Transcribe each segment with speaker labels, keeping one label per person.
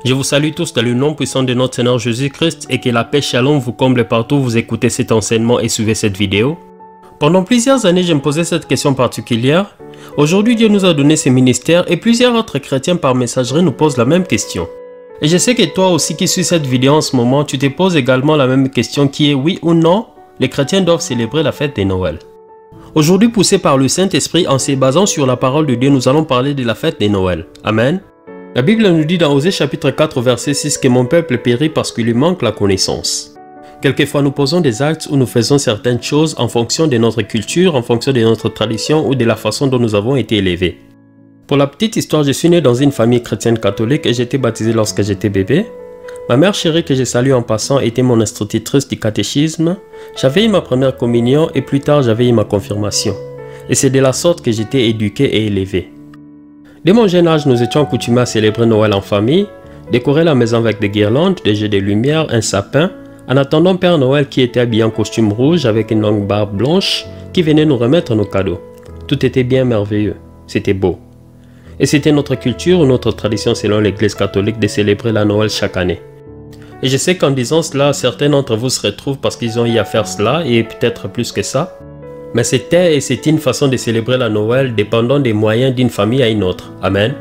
Speaker 1: Je vous salue tous dans le nom puissant de notre Seigneur Jésus-Christ et que la paix Shalom vous comble partout où vous écoutez cet enseignement et suivez cette vidéo. Pendant plusieurs années, je me posais cette question particulière. Aujourd'hui, Dieu nous a donné ce ministère et plusieurs autres chrétiens par messagerie nous posent la même question. Et je sais que toi aussi qui suis cette vidéo en ce moment, tu te poses également la même question qui est oui ou non, les chrétiens doivent célébrer la fête de Noël. Aujourd'hui, poussés par le Saint-Esprit, en se basant sur la parole de Dieu, nous allons parler de la fête de Noël. Amen. La Bible nous dit dans Osée chapitre 4 verset 6 que mon peuple périt parce qu'il lui manque la connaissance. Quelquefois nous posons des actes où nous faisons certaines choses en fonction de notre culture, en fonction de notre tradition ou de la façon dont nous avons été élevés. Pour la petite histoire, je suis né dans une famille chrétienne catholique et j'ai été baptisé lorsque j'étais bébé. Ma mère chérie que je salue en passant était mon institutrice du catéchisme. J'avais eu ma première communion et plus tard j'avais eu ma confirmation. Et c'est de la sorte que j'étais éduqué et élevé. Dès mon jeune âge, nous étions accoutumés à célébrer Noël en famille, décorer la maison avec des guirlandes, des jeux de lumière, un sapin, en attendant Père Noël qui était habillé en costume rouge avec une longue barbe blanche qui venait nous remettre nos cadeaux. Tout était bien merveilleux, c'était beau. Et c'était notre culture ou notre tradition selon l'Église catholique de célébrer la Noël chaque année. Et je sais qu'en disant cela, certains d'entre vous se retrouvent parce qu'ils ont eu à faire cela et peut-être plus que ça. Mais c'était et c'est une façon de célébrer la Noël dépendant des moyens d'une famille à une autre. Amen.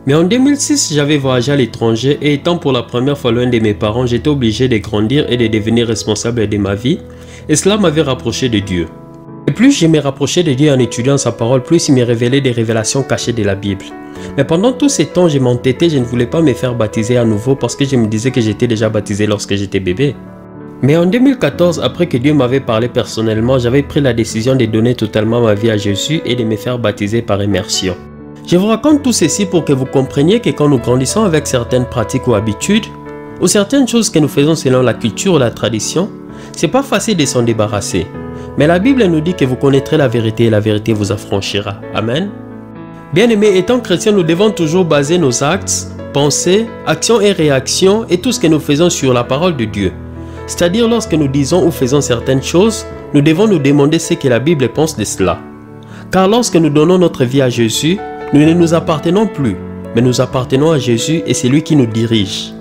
Speaker 1: Mais en 2006, j'avais voyagé à l'étranger et étant pour la première fois loin de mes parents, j'étais obligé de grandir et de devenir responsable de ma vie. Et cela m'avait rapproché de Dieu. Et plus je me rapprochais de Dieu en étudiant sa parole, plus il me révélait des révélations cachées de la Bible. Mais pendant tout ce temps, je m'entêtais, je ne voulais pas me faire baptiser à nouveau parce que je me disais que j'étais déjà baptisé lorsque j'étais bébé. Mais en 2014, après que Dieu m'avait parlé personnellement, j'avais pris la décision de donner totalement ma vie à Jésus et de me faire baptiser par immersion. Je vous raconte tout ceci pour que vous compreniez que quand nous grandissons avec certaines pratiques ou habitudes, ou certaines choses que nous faisons selon la culture ou la tradition, c'est pas facile de s'en débarrasser. Mais la Bible nous dit que vous connaîtrez la vérité et la vérité vous affranchira. Amen. Bien-aimés, étant chrétiens, nous devons toujours baser nos actes, pensées, actions et réactions et tout ce que nous faisons sur la parole de Dieu. C'est-à-dire lorsque nous disons ou faisons certaines choses, nous devons nous demander ce que la Bible pense de cela. Car lorsque nous donnons notre vie à Jésus, nous ne nous appartenons plus, mais nous appartenons à Jésus et c'est lui qui nous dirige.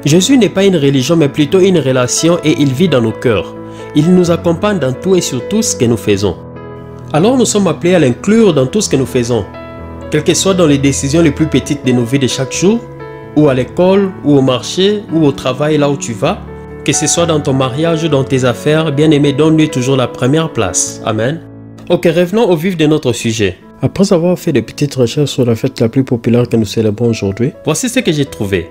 Speaker 1: Jésus n'est pas une religion mais plutôt une relation et il vit dans nos cœurs. Il nous accompagne dans tout et sur tout ce que nous faisons. Alors nous sommes appelés à l'inclure dans tout ce que nous faisons, quelles que soient dans les décisions les plus petites de nos vies de chaque jour, ou à l'école, ou au marché, ou au travail là où tu vas. Que ce soit dans ton mariage ou dans tes affaires, bien-aimé, donne-lui toujours la première place. Amen. Ok, revenons au vif de notre sujet. Après avoir fait des petites recherches sur la fête la plus populaire que nous célébrons aujourd'hui, voici ce que j'ai trouvé.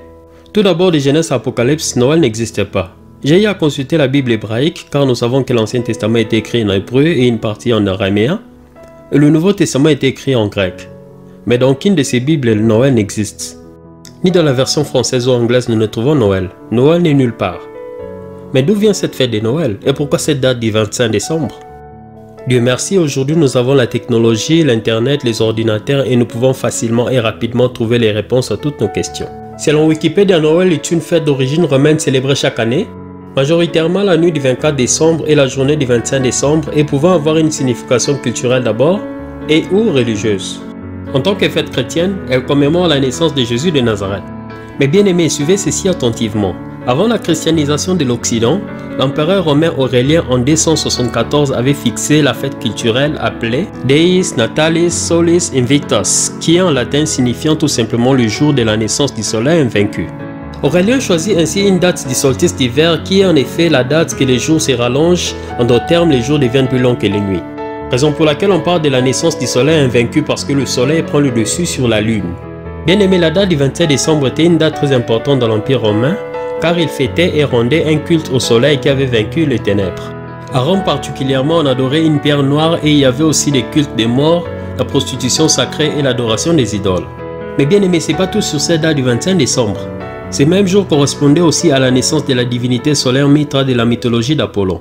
Speaker 1: Tout d'abord, de Genèse à Apocalypse, Noël n'existait pas. J'ai eu à consulter la Bible hébraïque car nous savons que l'Ancien Testament était écrit en hébreu et une partie en araméen. Et le Nouveau Testament était écrit en grec. Mais dans aucune de ces Bibles, Noël n'existe. Ni dans la version française ou anglaise, nous ne trouvons Noël. Noël n'est nulle part. Mais d'où vient cette fête de Noël et pourquoi cette date du 25 décembre? Dieu merci, aujourd'hui nous avons la technologie, l'internet, les ordinateurs et nous pouvons facilement et rapidement trouver les réponses à toutes nos questions. Selon Wikipédia, Noël est une fête d'origine romaine célébrée chaque année, majoritairement la nuit du 24 décembre et la journée du 25 décembre et pouvant avoir une signification culturelle d'abord et ou religieuse. En tant que fête chrétienne, elle commémore la naissance de Jésus de Nazareth. Mais bien aimés, suivez ceci attentivement. Avant la christianisation de l'Occident, l'empereur romain Aurélien en 274 avait fixé la fête culturelle appelée Deis Natalis Solis Invictus, qui est en latin signifiant tout simplement le jour de la naissance du soleil invaincu. Aurélien choisit ainsi une date du solstice d'hiver qui est en effet la date que les jours se rallongent, en d'autres termes les jours deviennent plus longs que les nuits. Raison pour laquelle on parle de la naissance du soleil invaincu parce que le soleil prend le dessus sur la lune. Bien aimé, la date du 27 décembre était une date très importante dans l'Empire romain, car il fêtait et rendait un culte au soleil qui avait vaincu les ténèbres. À Rome particulièrement, on adorait une pierre noire et il y avait aussi des cultes des morts, la prostitution sacrée et l'adoration des idoles. Mais bien aimé, c'est pas tout sur cette date du 25 décembre. Ce même jour correspondait aussi à la naissance de la divinité solaire Mitra de la mythologie d'Apollon.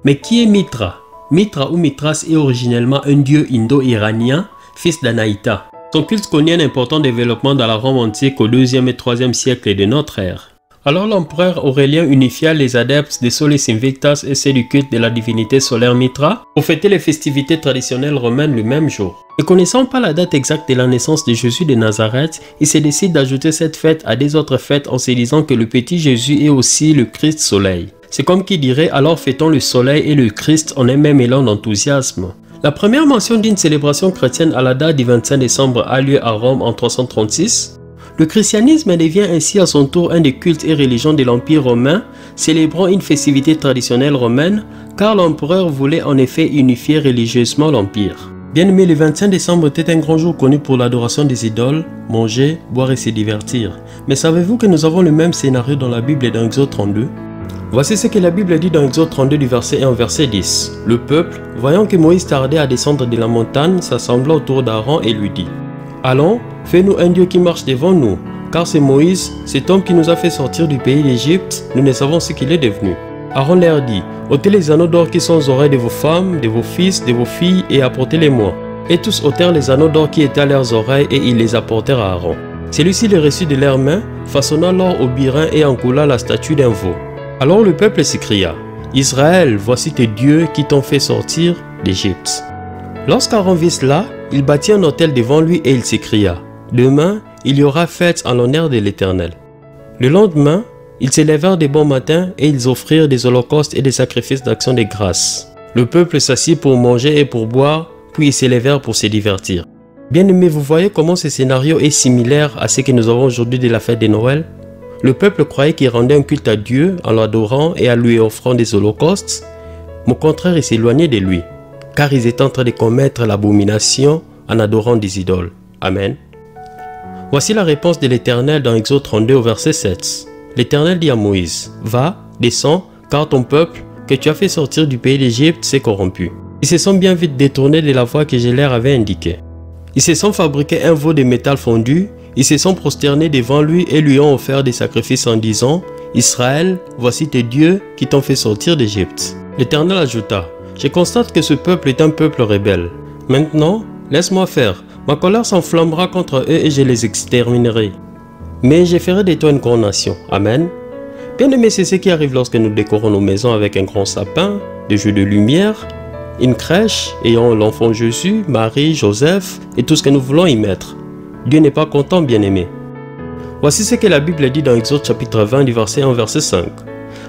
Speaker 1: Mais qui est Mitra? Mitra ou Mithras est originellement un dieu indo-iranien, fils d'Anaïta. Son culte connaît un important développement dans la Rome antique au 2e et 3e siècle de notre ère. Alors l'empereur Aurélien unifia les adeptes de Solis Invictus et ceux du culte de la divinité solaire Mitra pour fêter les festivités traditionnelles romaines le même jour. Ne connaissant pas la date exacte de la naissance de Jésus de Nazareth, il se décide d'ajouter cette fête à des autres fêtes en se disant que le petit Jésus est aussi le Christ Soleil. C'est comme qui dirait alors fêtons le Soleil et le Christ en un même élan d'enthousiasme. La première mention d'une célébration chrétienne à la date du 25 décembre a lieu à Rome en 336. Le christianisme devient ainsi à son tour un des cultes et religions de l'Empire romain, célébrant une festivité traditionnelle romaine, car l'empereur voulait en effet unifier religieusement l'Empire. Bien aimé, le 25 décembre était un grand jour connu pour l'adoration des idoles, manger, boire et se divertir. Mais savez-vous que nous avons le même scénario dans la Bible et dans Exode 32? Voici ce que la Bible dit dans Exode 32 du verset 1 au verset 10. Le peuple, voyant que Moïse tardait à descendre de la montagne, s'assembla autour d'Aaron et lui dit: Allons, fais-nous un Dieu qui marche devant nous, car c'est Moïse, cet homme qui nous a fait sortir du pays d'Égypte, nous ne savons ce qu'il est devenu. Aaron leur dit: ôtez les anneaux d'or qui sont aux oreilles de vos femmes, de vos fils, de vos filles, et apportez-les-moi. Et tous ôtèrent les anneaux d'or qui étaient à leurs oreilles, et ils les apportèrent à Aaron. Celui-ci les reçut de leurs mains, façonna l'or au burin et en coula la statue d'un veau. Alors le peuple s'écria: Israël, voici tes dieux qui t'ont fait sortir d'Égypte. Lorsqu'Aaron vit cela, il bâtit un autel devant lui et il s'écria: Demain, il y aura fête en l'honneur de l'Éternel. Le lendemain, ils se levèrent de bon matin et ils offrirent des holocaustes et des sacrifices d'action de grâce. Le peuple s'assit pour manger et pour boire, puis ils se levèrent pour se divertir. Bien aimé, vous voyez comment ce scénario est similaire à ce que nous avons aujourd'hui de la fête de Noël? Le peuple croyait qu'il rendait un culte à Dieu en l'adorant et en lui offrant des holocaustes. Mais au contraire, ils s'éloignaient de lui, car ils étaient en train de commettre l'abomination en adorant des idoles. Amen. Voici la réponse de l'Éternel dans Exode 32 au verset 7. L'Éternel dit à Moïse: Va, descends, car ton peuple, que tu as fait sortir du pays d'Égypte, s'est corrompu. Ils se sont bien vite détournés de la voie que je leur avais indiquée. Ils se sont fabriqués un veau de métal fondu, ils se sont prosternés devant lui et lui ont offert des sacrifices en disant: Israël, voici tes dieux qui t'ont fait sortir d'Égypte. L'Éternel ajouta: Je constate que ce peuple est un peuple rebelle. Maintenant, laisse-moi faire. Ma colère s'enflammera contre eux et je les exterminerai. Mais je ferai de toi une grande nation. Amen. Bien aimé, c'est ce qui arrive lorsque nous décorons nos maisons avec un grand sapin, des jeux de lumière, une crèche ayant l'enfant Jésus, Marie, Joseph et tout ce que nous voulons y mettre. Dieu n'est pas content, bien aimé. Voici ce que la Bible dit dans Exode chapitre 20 du verset 1 au verset 5.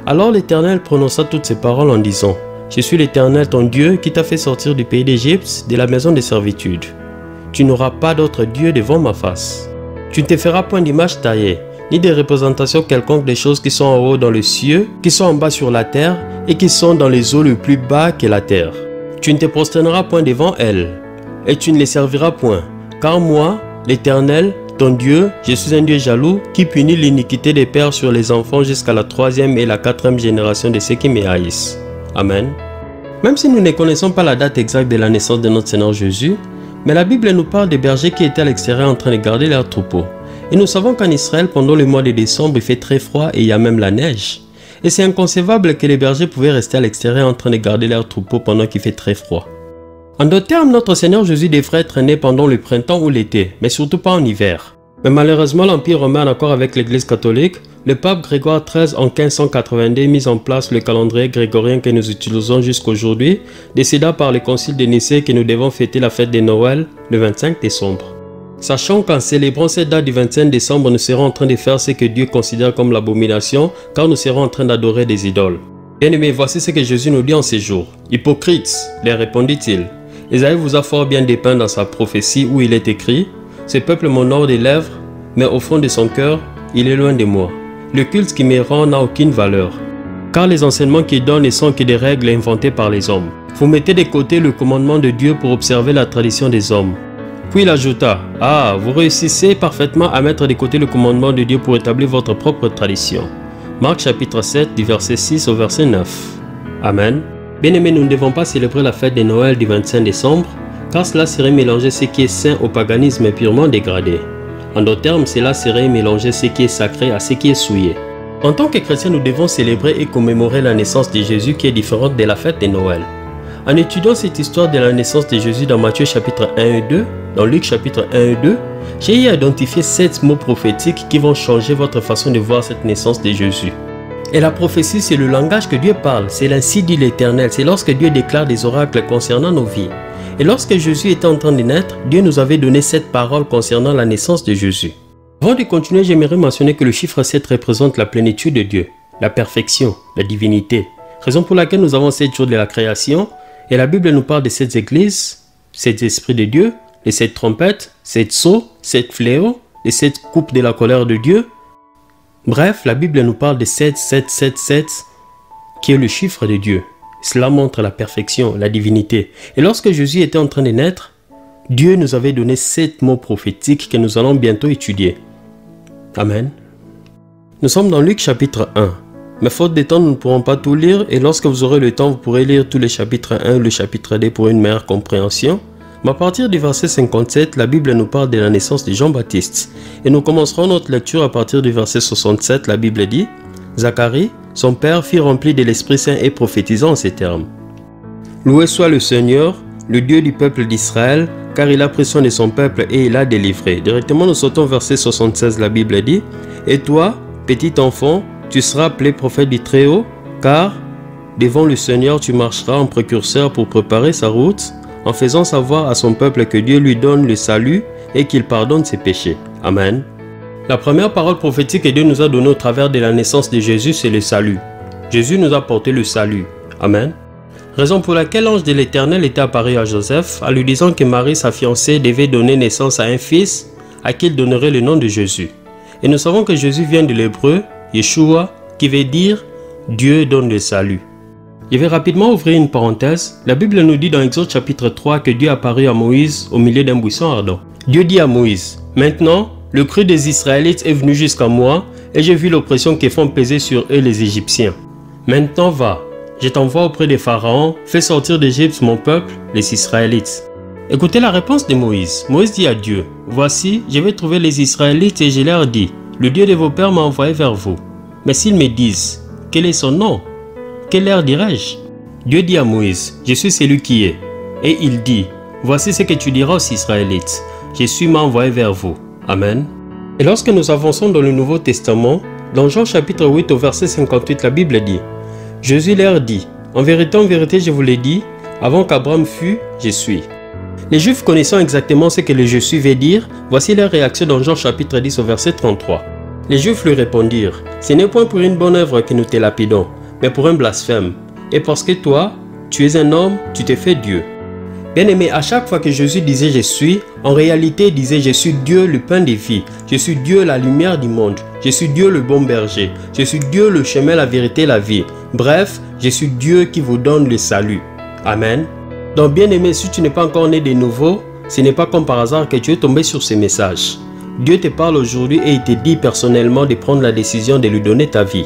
Speaker 1: Alors l'Éternel prononça toutes ces paroles en disant: Je suis l'Éternel ton Dieu qui t'a fait sortir du pays d'Égypte, de la maison de servitude. Tu n'auras pas d'autre Dieu devant ma face. Tu ne te feras point d'image taillée, ni de représentation quelconque des choses qui sont en haut dans les cieux, qui sont en bas sur la terre, et qui sont dans les eaux le plus bas que la terre. Tu ne te prosterneras point devant elles, et tu ne les serviras point, car moi, l'Éternel, ton Dieu, je suis un Dieu jaloux, qui punit l'iniquité des pères sur les enfants jusqu'à la 3e et la 4e génération de ceux qui me haïssent. Amen. Même si nous ne connaissons pas la date exacte de la naissance de notre Seigneur Jésus, mais la Bible nous parle des bergers qui étaient à l'extérieur en train de garder leurs troupeaux. Et nous savons qu'en Israël, pendant le mois de décembre, il fait très froid et il y a même la neige. Et c'est inconcevable que les bergers pouvaient rester à l'extérieur en train de garder leurs troupeaux pendant qu'il fait très froid. En d'autres termes, notre Seigneur Jésus devrait être né pendant le printemps ou l'été, mais surtout pas en hiver. Mais malheureusement, l'Empire romain, en accord avec l'Église catholique, le pape Grégoire XIII en 1582 mis en place le calendrier grégorien que nous utilisons jusqu'aujourd'hui, décida par le concile de Nicée que nous devons fêter la fête de Noël le 25 décembre. Sachant qu'en célébrant cette date du 25 décembre, nous serons en train de faire ce que Dieu considère comme l'abomination, car nous serons en train d'adorer des idoles. Bien-aimés, voici ce que Jésus nous dit en ces jours. Hypocrites, leur répondit-il, Ésaïe vous a fort bien dépeint dans sa prophétie où il est écrit: Ce peuple m'honore des lèvres, mais au fond de son cœur, il est loin de moi. Le culte qui me rend n'a aucune valeur, car les enseignements qu'il donne ne sont que des règles inventées par les hommes. Vous mettez de côté le commandement de Dieu pour observer la tradition des hommes. Puis il ajouta: Ah, vous réussissez parfaitement à mettre de côté le commandement de Dieu pour établir votre propre tradition. Marc chapitre 7 du verset 6 au verset 9. Amen. Bien-aimés, nous ne devons pas célébrer la fête de Noël du 25 décembre, car cela serait mélanger ce qui est saint au paganisme purement dégradé. En d'autres termes, cela serait mélanger ce qui est sacré à ce qui est souillé. En tant que chrétiens, nous devons célébrer et commémorer la naissance de Jésus qui est différente de la fête de Noël. En étudiant cette histoire de la naissance de Jésus dans Matthieu chapitre 1 et 2, dans Luc chapitre 1 et 2, j'ai identifié 7 mots prophétiques qui vont changer votre façon de voir cette naissance de Jésus. Et la prophétie, c'est le langage que Dieu parle, c'est l'ainsi dit l'Éternel, c'est lorsque Dieu déclare des oracles concernant nos vies. Et lorsque Jésus était en train de naître, Dieu nous avait donné 7 paroles concernant la naissance de Jésus. Avant de continuer, j'aimerais mentionner que le chiffre 7 représente la plénitude de Dieu, la perfection, la divinité. Raison pour laquelle nous avons 7 jours de la création, et la Bible nous parle de 7 églises, 7 esprits de Dieu, les 7 trompettes, 7 sceaux, 7 fléaux, les 7 coupes de la colère de Dieu. Bref, la Bible nous parle de 7, 7, 7, 7, qui est le chiffre de Dieu. Cela montre la perfection, la divinité. Et lorsque Jésus était en train de naître, Dieu nous avait donné 7 mots prophétiques que nous allons bientôt étudier. Amen. Nous sommes dans Luc chapitre 1. Mais faute de temps, nous ne pourrons pas tout lire et lorsque vous aurez le temps, vous pourrez lire tous les chapitres 1 et le chapitre 2 pour une meilleure compréhension. Mais à partir du verset 57, la Bible nous parle de la naissance de Jean-Baptiste. Et nous commencerons notre lecture à partir du verset 67. La Bible dit « Zacharie, son père, fut rempli de l'Esprit Saint et prophétisant en ces termes. Loué soit le Seigneur, le Dieu du peuple d'Israël, car il a pris soin de son peuple et il l'a délivré. » Directement, nous sautons au verset 76. La Bible dit « Et toi, petit enfant, tu seras appelé prophète du Très-Haut, car devant le Seigneur, tu marcheras en précurseur pour préparer sa route, en faisant savoir à son peuple que Dieu lui donne le salut et qu'il pardonne ses péchés. » Amen. La première parole prophétique que Dieu nous a donnée au travers de la naissance de Jésus, c'est le salut. Jésus nous a porté le salut. Amen. Raison pour laquelle l'ange de l'Éternel était apparu à Joseph, en lui disant que Marie, sa fiancée, devait donner naissance à un fils, à qui il donnerait le nom de Jésus. Et nous savons que Jésus vient de l'hébreu, Yeshua, qui veut dire Dieu donne le salut. Je vais rapidement ouvrir une parenthèse. La Bible nous dit dans Exode chapitre 3 que Dieu apparut à Moïse au milieu d'un buisson ardent. Dieu dit à Moïse, « Maintenant, le cri des Israélites est venu jusqu'à moi et j'ai vu l'oppression qu'ils font peser sur eux les Égyptiens. Maintenant va, je t'envoie auprès des pharaons, fais sortir d'Égypte mon peuple, les Israélites. » Écoutez la réponse de Moïse. Moïse dit à Dieu, « Voici, je vais trouver les Israélites et je leur dis, le Dieu de vos pères m'a envoyé vers vous. Mais s'ils me disent, quel est son nom? Quel leur dirai-je? » Dieu dit à Moïse, « Je suis celui qui est. » Et il dit, « Voici ce que tu diras aux Israélites. Je suis m'a envoyé vers vous. » Amen. Et lorsque nous avançons dans le Nouveau Testament, dans Jean chapitre 8 au verset 58, la Bible dit, « Jésus leur dit, en vérité, je vous l'ai dit, avant qu'Abraham fût, je suis. » Les Juifs connaissant exactement ce que le je suis veut dire, voici leur réaction dans Jean chapitre 10 au verset 33. Les Juifs lui répondirent, « Ce n'est point pour une bonne œuvre que nous te lapidons, mais pour un blasphème. Et parce que toi, tu es un homme, tu te fais Dieu. » Bien-aimé, à chaque fois que Jésus disait « je suis », en réalité il disait « je suis Dieu le pain des vies, je suis Dieu la lumière du monde, je suis Dieu le bon berger, je suis Dieu le chemin, la vérité, la vie. Bref, je suis Dieu qui vous donne le salut. » Amen. Donc bien-aimé, si tu n'es pas encore né de nouveau, ce n'est pas comme par hasard que tu es tombé sur ce message. Dieu te parle aujourd'hui et il te dit personnellement de prendre la décision de lui donner ta vie.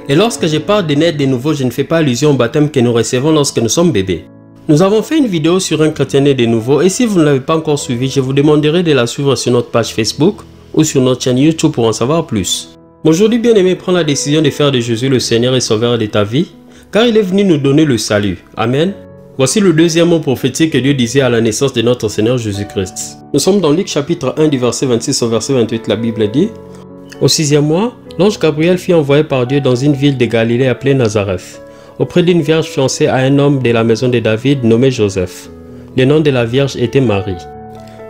Speaker 1: Et lorsque je parle de naître de nouveau, je ne fais pas allusion au baptême que nous recevons lorsque nous sommes bébés. Nous avons fait une vidéo sur un chrétien né de nouveau et si vous ne l'avez pas encore suivi, je vous demanderai de la suivre sur notre page Facebook ou sur notre chaîne YouTube pour en savoir plus. Aujourd'hui, bien-aimé, prends la décision de faire de Jésus le Seigneur et Sauveur de ta vie, car il est venu nous donner le salut. Amen. Voici le deuxième mot prophétique que Dieu disait à la naissance de notre Seigneur Jésus-Christ. Nous sommes dans Luc chapitre 1 du verset 26 au verset 28, la Bible dit « Au 6e mois, l'ange Gabriel fut envoyé par Dieu dans une ville de Galilée appelée Nazareth, auprès d'une vierge fiancée à un homme de la maison de David nommé Joseph. Le nom de la vierge était Marie. »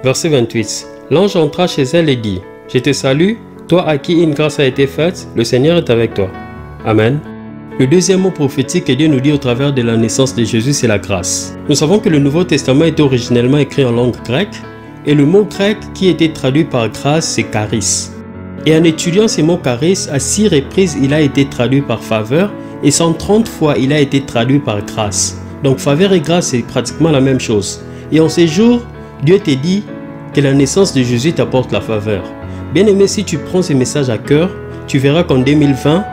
Speaker 1: Verset 28. L'ange entra chez elle et dit, « Je te salue, toi à qui une grâce a été faite, le Seigneur est avec toi. » Amen. Le deuxième mot prophétique que Dieu nous dit au travers de la naissance de Jésus, c'est la grâce. Nous savons que le Nouveau Testament était originellement écrit en langue grecque, et le mot grec qui était traduit par grâce, c'est charis. Et en étudiant ce mot charis, à 6 reprises, il a été traduit par faveur, et 130 fois, il a été traduit par grâce. Donc faveur et grâce, c'est pratiquement la même chose. Et en ces jours, Dieu te dit que la naissance de Jésus t'apporte la faveur. Bien aimé, si tu prends ce message à cœur, tu verras qu'en 2020,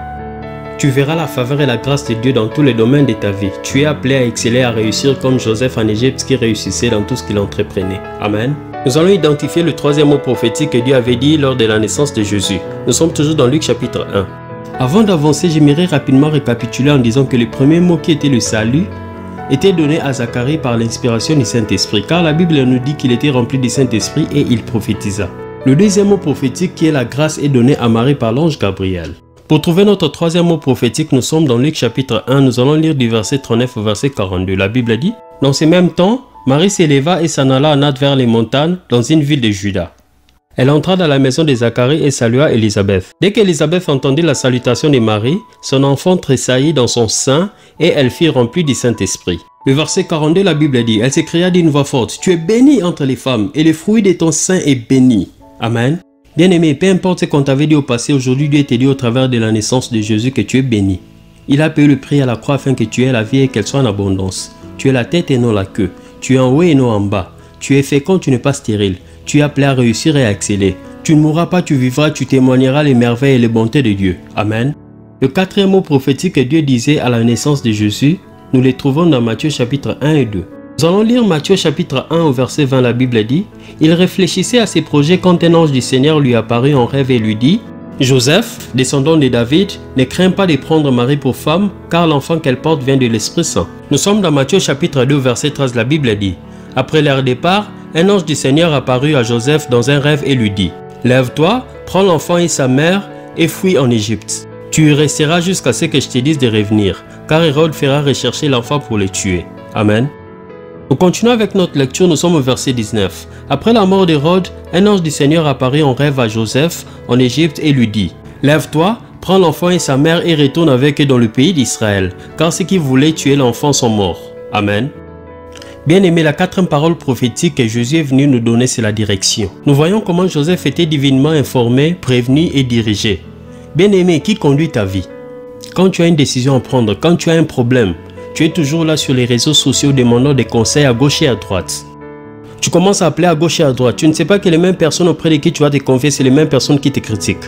Speaker 1: tu verras la faveur et la grâce de Dieu dans tous les domaines de ta vie. Tu es appelé à exceller, à réussir comme Joseph en Égypte qui réussissait dans tout ce qu'il entreprenait. Amen. Nous allons identifier le troisième mot prophétique que Dieu avait dit lors de la naissance de Jésus. Nous sommes toujours dans Luc chapitre 1. Avant d'avancer, j'aimerais rapidement récapituler en disant que le premier mot qui était le salut était donné à Zacharie par l'inspiration du Saint-Esprit, car la Bible nous dit qu'il était rempli du Saint-Esprit et il prophétisa. Le deuxième mot prophétique qui est la grâce est donné à Marie par l'ange Gabriel. Pour trouver notre troisième mot prophétique, nous sommes dans Luc chapitre 1, nous allons lire du verset 39 au verset 42. La Bible dit, « Dans ces mêmes temps, Marie s'éleva et s'en alla en hâte vers les montagnes, dans une ville de Juda. Elle entra dans la maison de Zacharie et salua Élisabeth. Dès qu'Élisabeth entendit la salutation de Marie, son enfant tressaillit dans son sein et elle fut remplie du Saint-Esprit. Le verset 42, la Bible dit, elle s'écria d'une voix forte, « Tu es bénie entre les femmes et le fruit de ton sein est béni. » Amen. Bien-aimé, peu importe ce qu'on t'avait dit au passé, aujourd'hui Dieu te dit au travers de la naissance de Jésus que tu es béni. Il a payé le prix à la croix afin que tu aies la vie et qu'elle soit en abondance. Tu es la tête et non la queue. Tu es en haut et non en bas. Tu es fécond, tu n'es pas stérile. Tu es appelé à réussir et à exceller. Tu ne mourras pas, tu vivras, tu témoigneras les merveilles et les bontés de Dieu. Amen. Le quatrième mot prophétique que Dieu disait à la naissance de Jésus, nous les trouvons dans Matthieu chapitre 1 et 2. Nous allons lire Matthieu chapitre 1 au verset 20, la Bible dit, « Il réfléchissait à ses projets quand un ange du Seigneur lui apparut en rêve et lui dit, « Joseph, descendant de David, ne crains pas de prendre Marie pour femme, car l'enfant qu'elle porte vient de l'Esprit Saint. » Nous sommes dans Matthieu chapitre 2 verset 13, la Bible dit, « Après leur départ, un ange du Seigneur apparut à Joseph dans un rêve et lui dit, « Lève-toi, prends l'enfant et sa mère et fuis en Égypte. Tu y resteras jusqu'à ce que je te dise de revenir, car Hérode fera rechercher l'enfant pour le tuer. » Amen. Nous continuons avec notre lecture, nous sommes au verset 19. Après la mort d'Hérode, un ange du Seigneur apparut en rêve à Joseph en Égypte et lui dit, « Lève-toi, prends l'enfant et sa mère et retourne avec eux dans le pays d'Israël, car ceux qui voulaient tuer l'enfant sont morts. » Amen. Bien-aimé, la quatrième parole prophétique que Jésus est venu nous donner, c'est la direction. Nous voyons comment Joseph était divinement informé, prévenu et dirigé. Bien-aimé, qui conduit ta vie? Quand tu as une décision à prendre, quand tu as un problème, tu es toujours là sur les réseaux sociaux demandant des conseils à gauche et à droite. Tu commences à appeler à gauche et à droite. Tu ne sais pas que les mêmes personnes auprès de qui tu vas te confier, c'est les mêmes personnes qui te critiquent.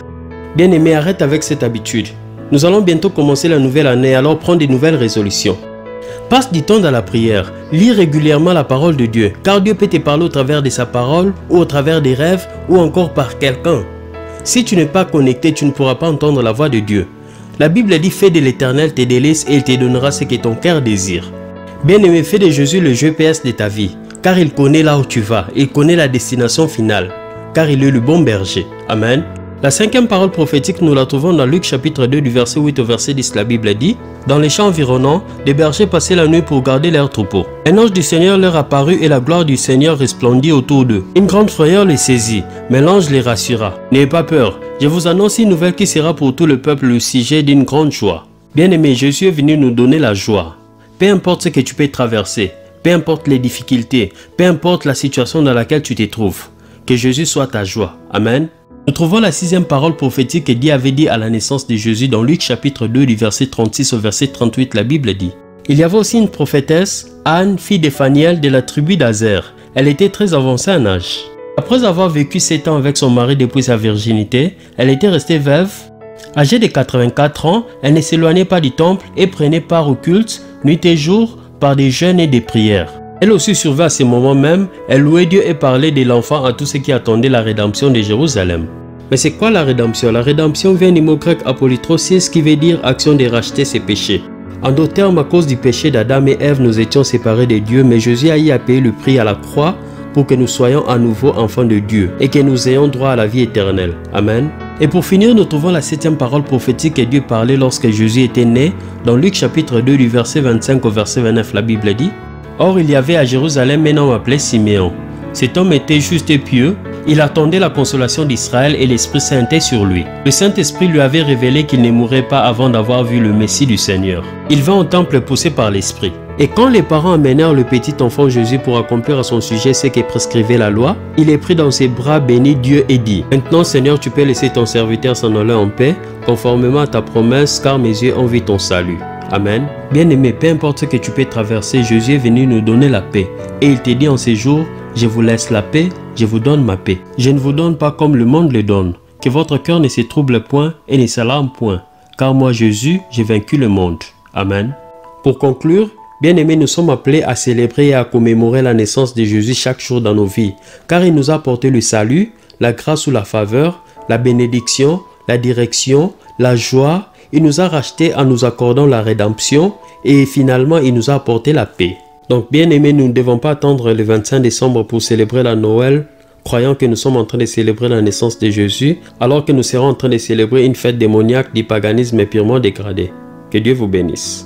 Speaker 1: Bien-aimé, arrête avec cette habitude. Nous allons bientôt commencer la nouvelle année, alors prends des nouvelles résolutions. Passe du temps dans la prière. Lis régulièrement la parole de Dieu, car Dieu peut te parler au travers de sa parole, ou au travers des rêves, ou encore par quelqu'un. Si tu n'es pas connecté, tu ne pourras pas entendre la voix de Dieu. La Bible dit, fais de l'Éternel tes délices et il te donnera ce que ton cœur désire. Bien-aimé, fais de Jésus le GPS de ta vie, car il connaît là où tu vas, il connaît la destination finale, car il est le bon berger. Amen. La cinquième parole prophétique, nous la trouvons dans Luc chapitre 2 du verset 8 au verset 10. La Bible dit, « Dans les champs environnants, des bergers passaient la nuit pour garder leurs troupeaux. Un ange du Seigneur leur apparut et la gloire du Seigneur resplendit autour d'eux. Une grande frayeur les saisit, mais l'ange les rassura. N'ayez pas peur, je vous annonce une nouvelle qui sera pour tout le peuple le sujet d'une grande joie. » Bien-aimé, Jésus est venu nous donner la joie. Peu importe ce que tu peux traverser, peu importe les difficultés, peu importe la situation dans laquelle tu te trouves, que Jésus soit ta joie. Amen. Nous trouvons la sixième parole prophétique que Dieu avait dit à la naissance de Jésus dans Luc chapitre 2 du verset 36 au verset 38. La Bible dit, « Il y avait aussi une prophétesse, Anne, fille de Phanuel de la tribu d'Azer. Elle était très avancée en âge. Après avoir vécu 7 ans avec son mari depuis sa virginité, elle était restée veuve. Âgée de 84 ans, elle ne s'éloignait pas du temple et prenait part au culte, nuit et jour, par des jeûnes et des prières. Elle aussi survint à ce moment même, elle louait Dieu et parlait de l'enfant à tous ceux qui attendaient la rédemption de Jérusalem. » Mais c'est quoi la rédemption? La rédemption vient du mot grec apolytrosis qui veut dire action de racheter ses péchés. En d'autres termes, à cause du péché d'Adam et Ève, nous étions séparés de Dieu, mais Jésus a y payé le prix à la croix pour que nous soyons à nouveau enfants de Dieu et que nous ayons droit à la vie éternelle. Amen. Et pour finir, nous trouvons la septième parole prophétique que Dieu parlait lorsque Jésus était né dans Luc chapitre 2 du verset 25 au verset 29. La Bible dit, « Or, il y avait à Jérusalem un homme appelé Siméon. Cet homme était juste et pieux. Il attendait la consolation d'Israël et l'Esprit Saint était sur lui. Le Saint-Esprit lui avait révélé qu'il ne mourrait pas avant d'avoir vu le Messie du Seigneur. Il vint au temple poussé par l'Esprit. Et quand les parents amenèrent le petit enfant Jésus pour accomplir à son sujet ce que prescrivait la loi, il est pris dans ses bras, bénit Dieu et dit, « Maintenant Seigneur, tu peux laisser ton serviteur s'en aller en paix, conformément à ta promesse, car mes yeux ont vu ton salut. » Amen. Bien-aimé, peu importe ce que tu peux traverser, Jésus est venu nous donner la paix. Et il te dit en ces jours, je vous laisse la paix, je vous donne ma paix. Je ne vous donne pas comme le monde le donne. Que votre cœur ne se trouble point et ne s'alarme point. Car moi, Jésus, j'ai vaincu le monde. Amen. Pour conclure, bien-aimés, nous sommes appelés à célébrer et à commémorer la naissance de Jésus chaque jour dans nos vies. Car il nous a apporté le salut, la grâce ou la faveur, la bénédiction, la direction, la joie. Il nous a rachetés en nous accordant la rédemption et finalement, il nous a apporté la paix. Donc, bien aimés, nous ne devons pas attendre le 25 décembre pour célébrer la Noël, croyant que nous sommes en train de célébrer la naissance de Jésus, alors que nous serons en train de célébrer une fête démoniaque du paganisme purement dégradé. Que Dieu vous bénisse.